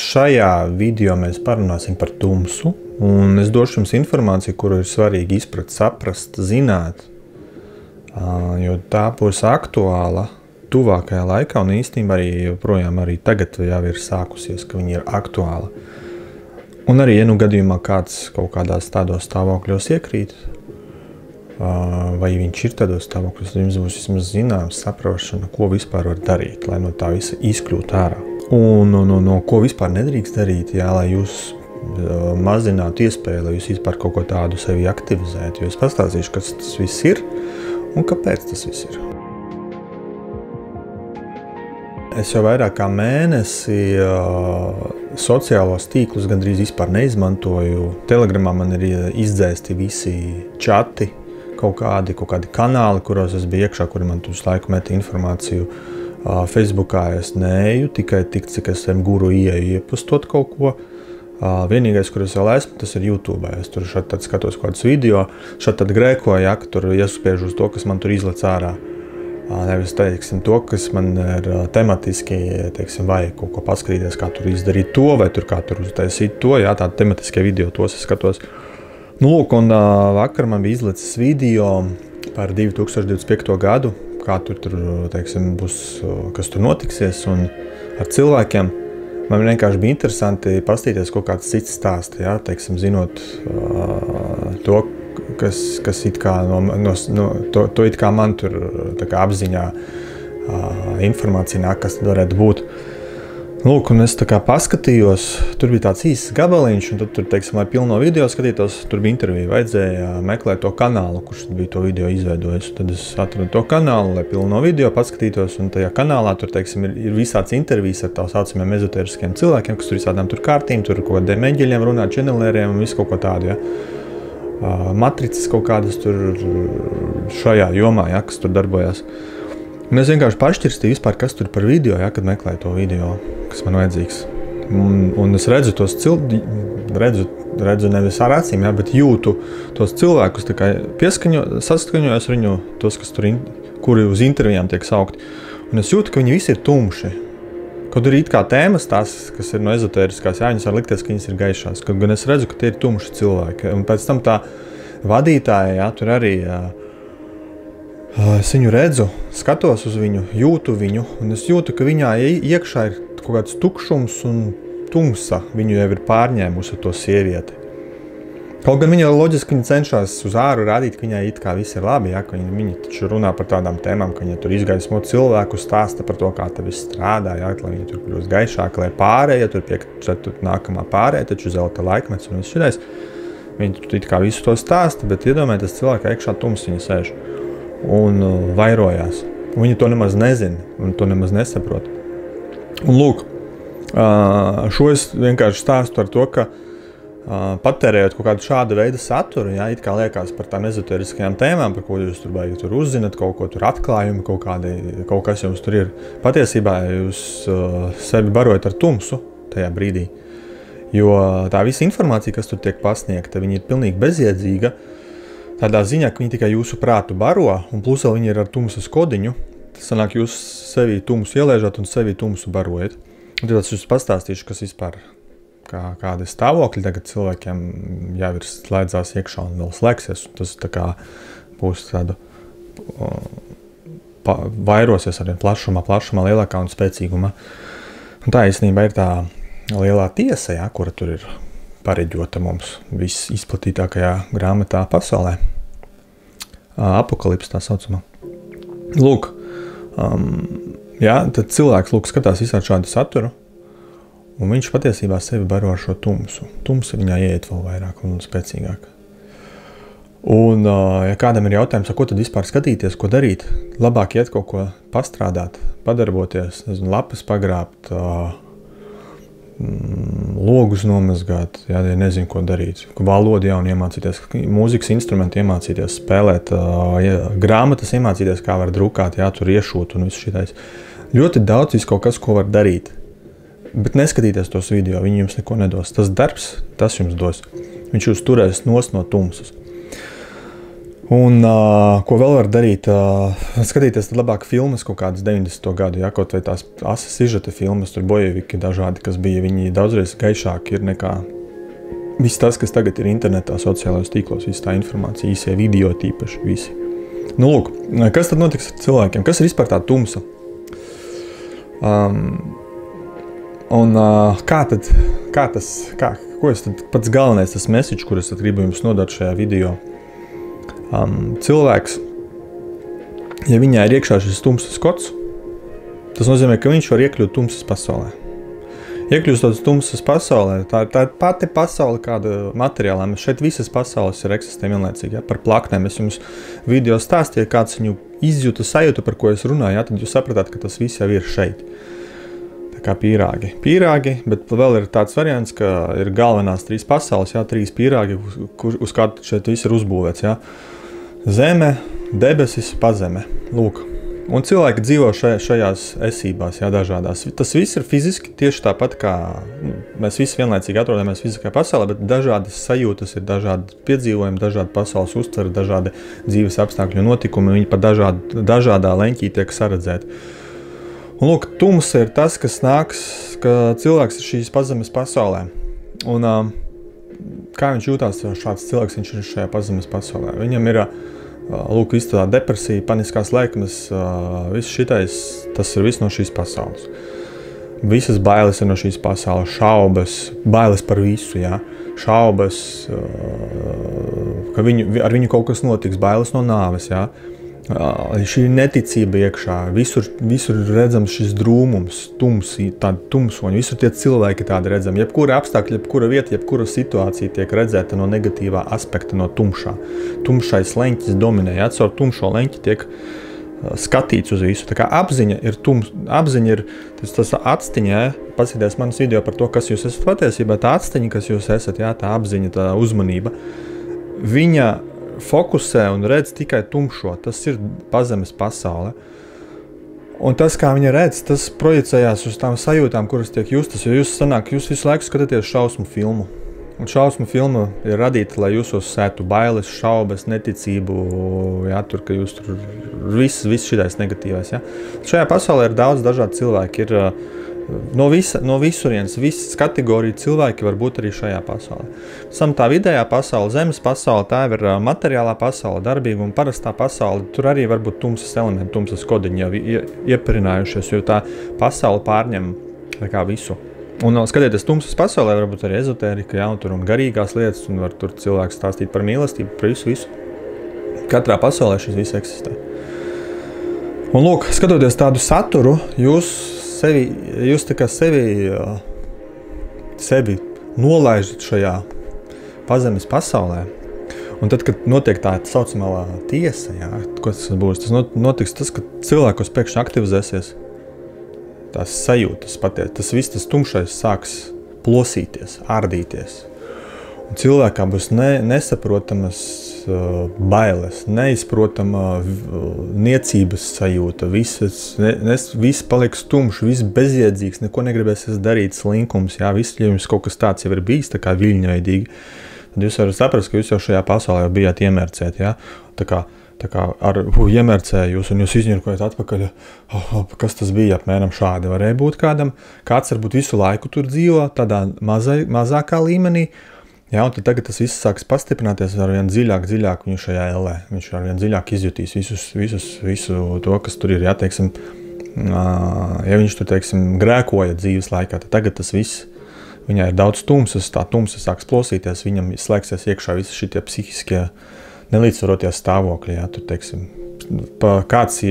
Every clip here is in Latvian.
šajā video mēs parunāsim par tumsu, un es došu jums informāciju, kuru ir svarīgi izprast, saprast, zināt, jo tā būs aktuāla tuvākajā laikā, un īstenībā arī joprojām arī tagad jau ir sākusies, ka viņi ir aktuāla. Un arī, ja nu gadījumā kāds kaut kādās tādos stāvokļos iekrīt, vai viņš ir tādos stāvokļos, tad jums būs vismaz zināms saprašana, ko vispār var darīt, lai no tā visa izkļūt ārā. Un no ko vispār nedrīkst darīt, jā, lai jūs mazinātu iespēju, lai jūs vispār kaut ko tādu sevi aktivizētu. Jo es pastāstīšu, kas tas viss ir un kāpēc tas viss ir. Es jau vairāk kā mēnesi sociālos tīklus gandrīz vispār neizmantoju. Telegramā man ir izdzēsti visi čati, kaut kādi kanāli, kuros es biju iekšā, kuri man uz laiku meta informāciju. Facebookā es neeju, tikai tik, cik es guru ieeju iepustot kaut ko. Vienīgais, kur es vēl esmu, tas ir YouTube. Es tur šad tad skatos kādus video, šad tad grēkoju, ja, ka tur iespiežu uz to, kas man tur izlec ārā. Nevis, teiksim, to, kas man ir tematiski, teiksim, vai kaut ko paskatīties, kā tur izdarīt to, vai tur kā tur uztaisīt to, jā, tādi tematiskie video, tos es skatos. Nu, lūk, un vakar man bija izlecis video par 2025. gadu, kā tur teiksim, būs, kas tur notiksies, un ar cilvēkiem. Man vienkārši bija interesanti pastīties kaut kāds cits stāsts, jā, teiksim, zinot to, kas it kā to it kā man tur tā kā apziņā informācija nāk, kas tad varētu būt. Lūk, un es tā kā paskatījos, tur bija tāds īsts gabaliņš, un tad tur, teiksim, lai pilno video skatītos, tur bija intervija, vajadzēja meklēt to kanālu, kurš bija to video izveidojis. Tad es atradu to kanālu, lai pilno video paskatītos, un tajā kanālā tur, teiksim, ir visāds intervijas ar tā saucamiem ezoteriskiem cilvēkiem, kas tur visādām tur kārtīm, tur kaut kādiem eņģeļiem runā, čenelēriem un visu kaut ko tādu, ja. Matricas kaut kādas tur šajā jomā, ja, kas tur darbojās. Un es vienkārši pašķirstīju vispār, kas tur par video, ja, kad meklēju to video, kas man vajadzīgs. Un es redzu tos redzu nevis ar acīm, ja, bet jūtu tos cilvēkus, tā kā saskaņojos viņu, tos, kas tur, kuri uz intervijām tiek saukti. Un es jūtu, ka viņi visi ir tumši. Kaut ir it kā tēmas tās, kas ir no ezotēriskās, jā, viņas var likties, ka viņas ir gaišās. Kaut gan es redzu, ka tie ir tumši cilvēki. Un pēc tam tā vadītāja, jā, tur arī... Es viņu redzu, skatos uz viņu, jūtu viņu, un es jūtu, ka viņā iekšā ir kaut kāds tukšums un tumsa. Viņu jau ir pārņēmusi ar to sievieti. Kaut gan viņa loģiski viņa cenšas uz āru rādīt, ka viņai it kā viss ir labi, ja, ka viņa taču runā par tādām tēmām, ka viņa tur izgaismo cilvēku, stāsta par to, kā te viss strādā, ja, lai viņa tur kļūst gaišāk, lai pārējie, tur nākamā pārējie, taču zelta laikmets un viss šitais. Viņa tur it kā visu to stāsta, bet iedomājieties, cilvēka iekšā tums viņa sēž. Un vairojās. Viņi to nemaz nezina un to nemaz nesaprot. Un lūk, šo es vienkārši stāstu ar to, ka patērējot kaut kādu šādu veidu saturu, jā, it kā liekas par tām ezoteriskajām tēmām, par ko jūs tur baigi tur uzzinat, kaut ko tur atklājumi, kaut kas jums tur ir. Patiesībā jūs sevi barojat ar tumsu tajā brīdī, jo tā visa informācija, kas tur tiek pasniegta, viņa ir pilnīgi bezjēdzīga. Tādā ziņā, ka viņi tikai jūsu prātu baro, un plus vēl viņi ir ar tumsas kodiņu. Tas sanāk, jūs sevi tumsu ielēžat un sevi tumsu barojat. Un tad es jūs pastāstīšu, kas vispār, kāda stāvokļi tagad cilvēkiem jau ir slēdzās iekšā un vēl slēgsies. Tas tā kā būs tāda vairosies arvien plašumā, lielākā un spēcīgumā. Un tā īstenībā ir tā lielā tiesa, ja, kura tur ir pareģota mums visizplatītākajā grāmatā pasaulē. Apokalips tā saucamā. Lūk, jā, tad cilvēks skatās visādi šādu saturu, un viņš patiesībā sevi baro ar šo tumsu. Tumsa viņā ieiet vēl vairāk un spēcīgāk. Un, ja kādam ir jautājums, ko tad vispār skatīties, ko darīt, labāk iet kaut ko pastrādāt, padarboties, lapas pagrābt, logus nomazgāt, ja nezinu, ko darīt. Valodu jaunu iemācīties, mūzikas instrumentu iemācīties, spēlēt, grāmatas iemācīties, kā var drukāt, jā, tur iešūt un visu šitais. Ļoti daudz kaut kas, ko var darīt. Bet neskatīties tos video, viņi jums neko nedos. Tas darbs, tas jums dos. Viņš jūs turēs nost no tumsas. Un ko vēl var darīt? Skatīties tad labāk filmas kaut kādas 90. gadu, ja, kaut vai tās asas sižeta filmas, tur bojeviki dažādi, kas bija, viņi daudzreiz gaišāki ir nekā viss tas, kas tagad ir internetā, sociālajos tīklos, viss tā informācija, īsie video tīpaši visi. Nu, lūk, kas tad notiks ar cilvēkiem? Kas ir vispār tā tumsa? Ko es tad pats galvenais, tas message, kur es tad gribu jums nodot šajā video? Cilvēks, ja viņā ir iekšā šis tumsas kods, tas nozīmē, ka viņš var iekļūt tumsas pasaulē. Iekļūstot tumsas pasaulē, tā ir pati pasaule kāda materiālā. Šeit visas pasaules ir eksistē vienlaicīgi. Ja? Par plaknēm es jums video stāstīju, kāds viņu izjūta sajūta, par ko es runāju, ja? Tad jūs sapratāt, ka tas viss jau ir šeit. Tā kā pīrāgi. Pīrāgi, bet vēl ir tāds variants, ka ir galvenās 3 pasaules, ja? 3 pīrāgi, uz kādu šeit viss ir uzbūvēts. Ja? Zeme, debesis, pazeme. Lūk. Un cilvēki dzīvo šajās esībās, jā, dažādās. Tas viss ir fiziski tieši tāpat, kā mēs visi vienlaicīgi atrodamies fiziskajā pasaulē, bet dažādas sajūtas ir, dažādi piedzīvojumi, dažādi pasaules uztveri, dažādi dzīves apstākļu notikumi, viņi pa dažādā leņķī tiek saredzēti. Un lūk, tumsa ir tas, kas nāks, ka cilvēks ir šīs pazemes pasaulē. Un kā viņš jūtās šāds cilvēks, viņš ir šajā pazemes pasaulē? Viņam ir lūk, viss tā depresija, paniskās lēkmes, viss šitais, tas ir viss no šīs pasaules. Visas bailes ir no šīs pasaules, šaubas, bailes par visu, jā. Šaubas, ka ar viņu kaut kas notiks, bailes no nāves, jā. Šī neticība iekšā, visur redzams šis drūmums, tāda tumsoņa, visur tie cilvēki tādi redzami. Jebkura apstākļa, jebkura vieta, jebkura situācija tiek redzēta no negatīvā aspekta, no tumšā. Tumšais leņķis dominē, ja? Caur tumšo leņķi tiek skatīts uz visu. Tā kā apziņa ir tas atstiņa, ja? Paskaties manas video par to, kas jūs esat patiesībā, tā atstiņa, kas jūs esat, ja? Tā apziņa, tā uzmanība, viņa fokusē un redz tikai tumšo, tas ir pazemes pasaule. Un tas, kā viņa redz, tas projicējās uz tām sajūtām, kuras tiek justas, jo jūs visu laiku skatāties šausmu filmu. Un šausmu filma ir radīta, lai jūsos sētu bailes, šaubas, neticību, jā, tur, ka jūs tur viss šitais negatīvais, jā. Šajā pasaulē ir daudz dažādi cilvēki, ir no visurienes, visas kategorijas cilvēki var būt arī šajā pasaulē. Sam tā vidējā pasaule, zemes pasaule, tā ir materiālā pasaule, darbība un parastā pasaule. Tur arī var būt tumsas elementi, tumsas kodiņi jau ieperinājušies, jo tā pasaule pārņem kā visu. Un skatieties, tumsas pasaulē var būt arī ezotērika, jā, un garīgās lietas, un var tur cilvēks stāstīt par mīlestību, par visu. Katrā pasaulē šis viss eksistē. Un lūk, skatoties tādu saturu, jūs tā kā sevi nolaižat šajā pazemes pasaulē. Un tad, kad notiek tā saucamā tiesa, jā, ko tas būs, tas notiks tas, ka cilvēkos pēkšņi aktivizēsies tās sajūtas patiet. Tas viss, tas tumšais sāks plosīties, ārdīties. Un cilvēkā būs nesaprotamas bailes, neizprotama niecības sajūta, viss paliks tumšs, viss bezjēdzīgs, neko negribēsies darīt, slinkums, jā, viss, ja jums kaut kas tāds jau ir bijis, tā kā viļņveidīgi, tad jūs varat saprast, ka jūs jau šajā pasaulē jau bijāt iemērcēt, jā, tā kā ar iemērcēju jūs un jūs izņirkojat atpakaļ, kas tas bija, apmēram šādi varēja būt kādam, kāds varbūt visu laiku tur dzīvo, tādā mazākā līmenī. Jā, un tad tagad tas viss sāks pastiprināties arvien dziļāk viņu šajā ellē. Viņš arvien dziļāk izjutīs visu to, kas tur ir, jā, teiksim, ja viņš tur, teiksim, grēkoja dzīves laikā, tad tagad tas viss, viņā ir daudz tumsas, tā tumsa sāks plosīties, viņam slēgsies iekšā visi šitie psihiskie nelīdzsvarotie stāvokļi, jā, tur, teiksim, kāds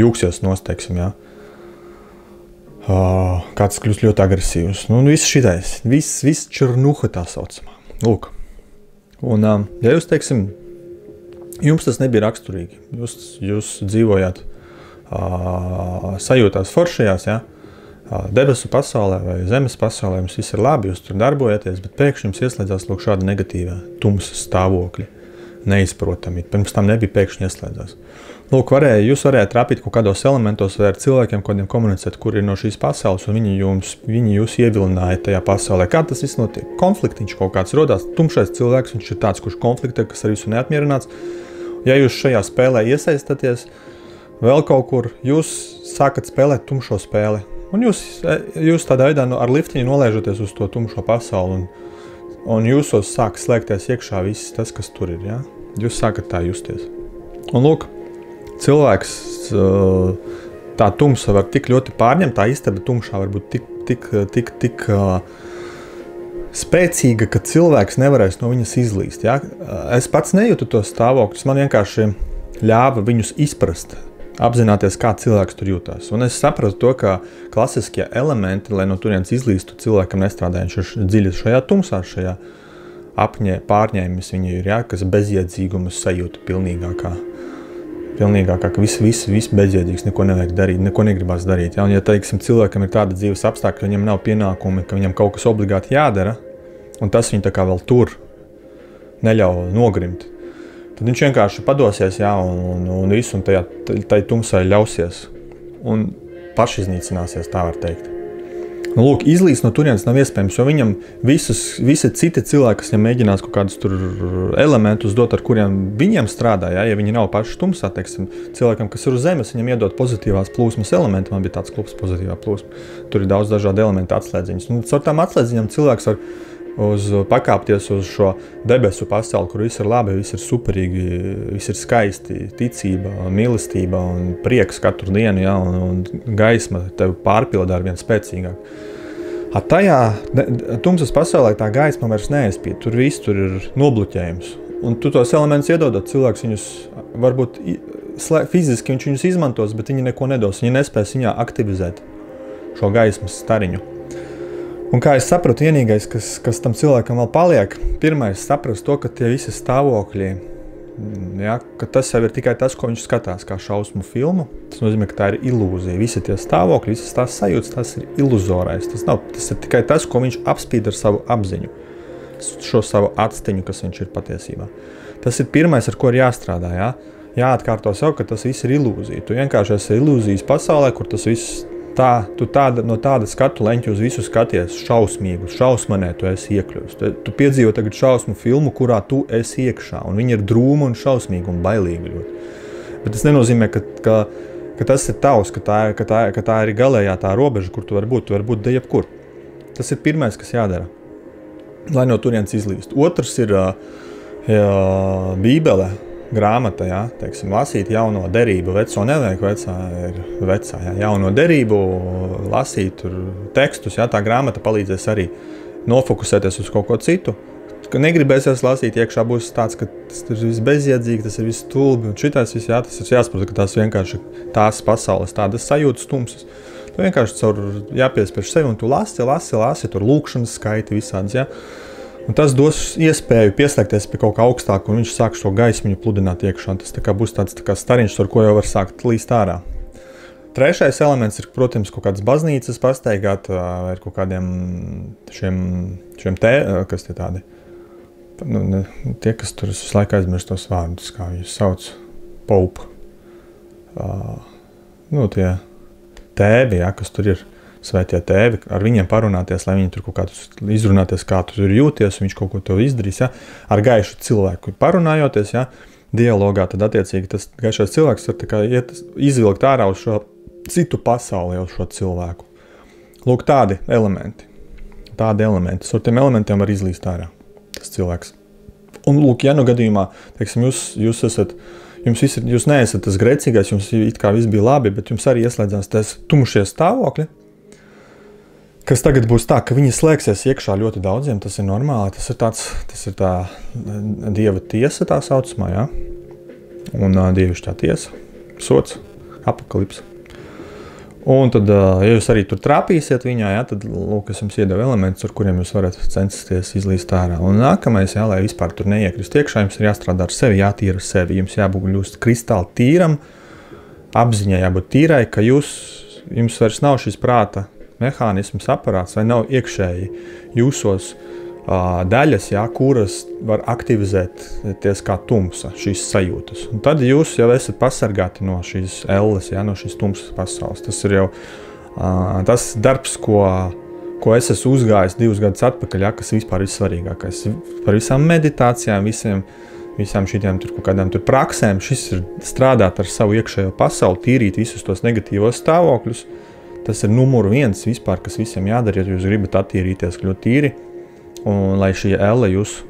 jūksies nost, teiksim, jā. Kāds kļūst ļoti agresīvs. Nu, viss šitais, viss černuha tā saucamā. Lūk. Un, ja jūs, teiksim, jums tas nebija raksturīgi, jūs dzīvojāt sajūtās foršajās, ja? Debesu pasaulē vai zemes pasaulē, jums viss ir labi, jūs tur darbojaties, bet pēkšņi jums ieslēdzās lūk šāda negatīvā tumsas stāvokļi. neizprotami. Pirms tam nebija pēkšņi ieslēdzās. Lūk, jūs varējāt trapīt kaut kādos elementos vai ar cilvēkiem, kādiem komunicēt, kur ir no šīs pasaules, un viņi jūs ievilināja tajā pasaulē. Kā tas viss notiek? Konfliktiņš kaut kāds rodās, tumšais cilvēks, viņš ir tāds, kurš konfliktē, kas ar visu neapmierināts. Ja jūs šajā spēlē iesaistaties, vēl kaut kur, jūs sākat spēlēt tumšo spēli. Un jūs tādā veidā ar liftiņu nolēžaties uz to tumšo pasauli, un jūsos sāk slēgties iekšā viss tas, kas tur ir. Ja? Jūs sākat tā justies. Un lūk, cilvēks, tā tumsa var tik ļoti pārņemt, tā istaba tumšā var būt tik spēcīga, ka cilvēks nevarēs no viņas izlīst. Ja? Es pats nejūtu to stāvokļus, man vienkārši ļāva viņus izprast, apzināties, kā cilvēks tur jūtās. Un es sapratu to, ka klasiskie elementi, lai no turienes izlīstu, cilvēkam nestrādāja. Viņš ir dziļi šajā tumsā, šajā pārņēmis viņu ir, ja? Kas bezjēdzīgumus sajūta pilnīgākā, ka viss bezjēdzīgs, neko nevajag darīt, neko negribās darīt. Ja? Un, ja, teiksim, cilvēkam ir tāda dzīves apstākļa, ka viņam nav pienākumi, ka viņam kaut kas obligāti jādara, un tas viņu tā kā vēl tur neļauj nogrimt, tad viņš vienkārši padosies, ja? un visu, un tai tumsai ļausies, un pašiznīcināsies, tā var teikt. Nu, lūk, izlīst no turienes nav iespējams, jo viņam visi citi cilvēki, kas viņam mēģinās kaut kādus tur elementus dot, ar kuriem viņiem strādā, ja viņi nav paši tumsā, teiksim, cilvēkam, kas ir uz zemes, viņam iedot pozitīvās plūsmas elementi, man bija tāds klubs pozitīvā plūsma, tur ir daudz dažādu elementu atslēdziņas. Nu, caur tām atslēdziņām cilvēks var pakāpties uz šo debesu pasauli, kur viss ir labi, viss ir superīgi, viss ir skaisti, ticība, mīlestība un prieks katru dienu, ja, un gaisma tev pārpildā ar vien spēcīgāk. Tajā tumsas pasaulē tā gaisma vairs neaizspīd, tur ir nobluķējums. Un tu tos elementus iedodot, cilvēks viņus varbūt fiziski viņš viņus izmantos, bet viņi neko nedos, viņi nespēs viņā aktivizēt šo gaismas stariņu. Un kā es sapratu, vienīgais, kas tam cilvēkam vēl paliek, pirmais saprast to, ka tie visi stāvokļi, ja, ka tas jau ir tikai tas, ko viņš skatās kā šausmu filmu. Tas nozīmē, ka tā ir ilūzija. Visi tie stāvokļi, visas tās sajūtas, tas ir iluzorais. Tas ir tikai tas, ko viņš apspīd ar savu apziņu, šo savu atstiņu, kas viņš ir patiesībā. Tas ir pirmais, ar ko ir jāstrādā. Ja? Jāatkārto sev, ka tas viss ir ilūzija. Tu vienkārši esi ilūzijas pasaulē, kur tas viss no tāda skatu leņķa uz visu skaties šausmīgu, šausmanē tu esi iekļuvis. Tu piedzīvo tagad šausmu filmu, kurā tu esi iekšā, un viņi ir drūmi un šausmīgi un bailīgi ļoti. Bet tas nenozīmē, ka tas ir tavs, ka tā ir galējā tā robeža, kur tu vari būt de jebkur. Tas ir pirmais, kas jādara, lai no turienes izlīst. Otrs ir Bībele. Grāmata, ja, teiksim, lasīt jauno derību, veco nevajag, vecā ir vecā, ja, jauno derību, lasīt tur tekstus, ja, tā grāmata palīdzēs arī nofokusēties uz kaut ko citu, ka negribēsies lasīt, iekšā būs tāds, ka tas ir viss bezjēdzīgi, tas ir viss stulbi, un šitais viss, ja, tas ir jāsaprot, ka tās vienkārši tās pasaules, tādas sajūtas tumsas, tu vienkārši caur jāpiespiež sevi, un tu lasi, tur lūkšanas skaiti visādas, ja. Un tas dos iespēju pieslēgties pie kaut kā augstāka, un viņš sāk šo gaismiņu pludināt iekšā. Tas tā kā būs tāds stariņš, ar ko jau var sākt līst ārā. Trešais elements ir, protams, kaut kādas baznīcas pastaigāt, vai ar kaut kādiem šiem kas tie tādi, tie, kas tur visu laiku aizmirst tos vārdus, kā viņus sauc, pope. Tie tēvi, ja, kas tur ir. Svētie tēvi, ar viņiem parunāties, lai viņi tur kaut kādus izrunāties, kā tu tur jūties, viņš kaut ko tev izdarīs, ja? Ar gaišu cilvēku parunājoties, ja? Dialogā, tad attiecīgi tas gaišais cilvēks var tā kā izvilkt ārā uz šo citu pasauli, uz šo cilvēku. Lūk, tādi elementi. Ar tiem elementiem var izlīst ārā tas cilvēks. Un lūk, ja no gadījumā, teiksim, jūs neesat tas grēcīgais, jums it kā viss bija labi, bet jums arī ieslēdzās tas tumšie stāvokļi, kas tagad būs tā, ka viņi slēgsies iekšā ļoti daudziem, tas ir normāli, tas ir tā Dieva tiesa tā saucamā, ja? Un dievišķā tiesa, sots, apokalipse. Un tad, ja jūs arī tur trāpīsiet viņā, ja, tad, lūk, es jums iedevu elementus, ar kuriem jūs varat censties izlīst ārā. Un nākamais, ja, lai vispār tur neiekrist iekšā, jums ir jāstrādā ar sevi, jātīra sevi, jums jābūt kristāli tīram, apziņai jābūt tīrai, ka jums vairs nav šis prāta mehānisms, aparāts, vai nav iekšēji jūsos daļas, kuras var aktivizēties kā tumsa, šīs sajūtas. Un tad jūs jau esat pasargāti no šīs elles, no šīs tumsas pasaules. Tas ir jau tas darbs, ko es esmu uzgājis 2 gadus atpakaļ, kas vispār ir svarīgākais. Par visām meditācijām, visām šitiem kaut kādām praksēm, šis ir strādāt ar savu iekšējo pasauli, tīrīt visus tos negatīvos stāvokļus. Tas ir numur 1 vispār, kas visiem jādara, ja jūs gribat attīrīties, kļūt tīri. Un lai šī elle jūs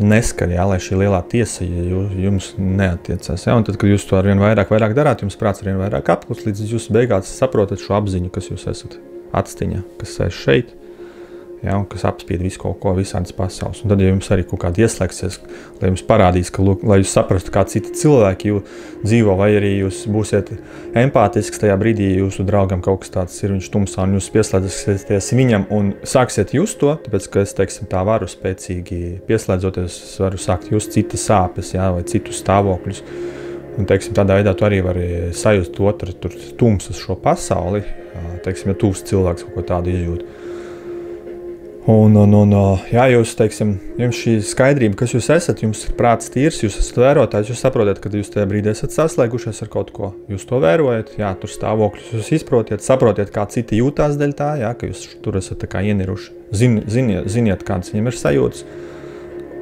neskar, lai šī lielā tiesa jums neatiecās. Un tad, kad jūs to arvien vairāk darāt, jums prāts arvien vairāk apklust, līdz jūs beigās saprotat šo apziņu, kas jūs esat atstiņā, kas sēž šeit, un kas apspied visu kaut ko visādas pasaules. Un tad, ja jums arī kaut kādi ieslēgsies, lai jums parādīs, lai jūs saprastu, kā citi cilvēki dzīvo, vai arī jūs būsiet empātisks tajā brīdī, jūsu draugam kaut kas tāds ir, viņš tumsā, un jūs pieslēdzieties viņam un sāksiet just to, tāpēc, ka es, teiksim, tā varu spēcīgi pieslēdzoties, varu sākt just citas sāpes, vai citus stāvokļus. Un, teiksim, tādā veidā tu arī vari sajust otru tumsas šo pasauli, teiksim, ja tūs cilvēks kaut ko tādu izjūt. Jūs, teiksim, jums šī skaidrība, kas jūs esat, jums ir prāts tīrs, jūs esat vērotājs, jūs saprotat, ka jūs tajā brīdī esat saslēgušies ar kaut ko, jūs to vērojat, tur stāvokļus jūs izprotiet, saprotiet, kā citi jūtās dēļ tā, ka jūs tur esat tā kā ieniruši, ziniet, kādas viņam ir sajūtas.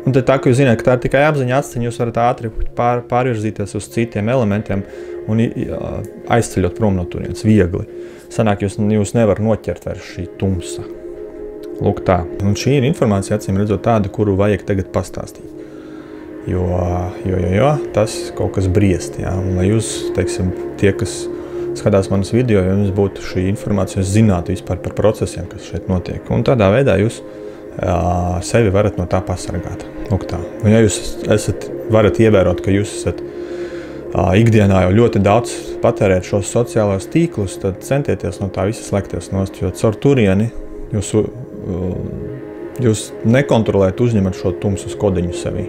Un tad tā, ka jūs zināt, ka tā ir tikai apziņa atstiņa, jūs varat ātri pārvirzīties uz citiem elementiem un aizceļot prom no turienes viegli. Sanāk, jūs nevar noķert vairs šī tumsa. Lūk tā. Un šī ir informācija, acīm redzot, tāda, kuru vajag tagad pastāstīt. Jo tas kaut kas briest. Un lai jūs, teiksim, tie, kas skatās manas video, ja jums būtu šī informācija, jūs zinātu vispār par procesiem, kas šeit notiek. Un tādā veidā jūs sevi varat no tā pasargāt. Lūk tā. Un ja jūs varat ievērot, ka jūs esat ikdienā jau ļoti daudz patērēt šos sociālos tīklus, tad centieties no tā visa slēgties nost, jo caur turieni jūs nekontrolēt uzņemat šo tumsus kodiņu sevī.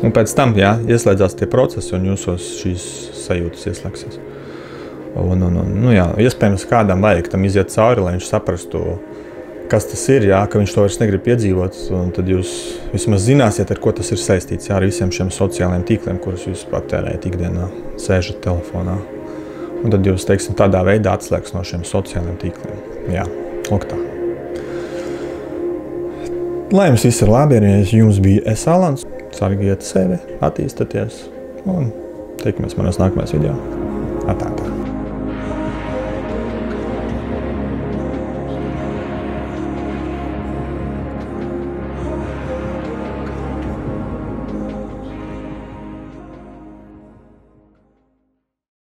Un pēc tam, ieslēdzās tie procesi un jūsos šīs sajūtas ieslēgsies. Iespējams, kādam vajag tam iziet cauri, lai viņš saprastu, kas tas ir, ka viņš to vairs negrib piedzīvot, un tad jūs vismaz zināsiet, ar ko tas ir saistīts, ar visiem šiem sociālajiem tīkliem, kurus jūs patērējat ikdienā, sēžat telefonā. Un tad jūs, teiksim, tādā veidā atslēgs no šiem sociālajiem tīkliem. Lūk tā. Lai jums viss ir labi, ja jums bija Alans, sargiet sevi, attīstaties un tiekamies manos nākamajos video. Atā.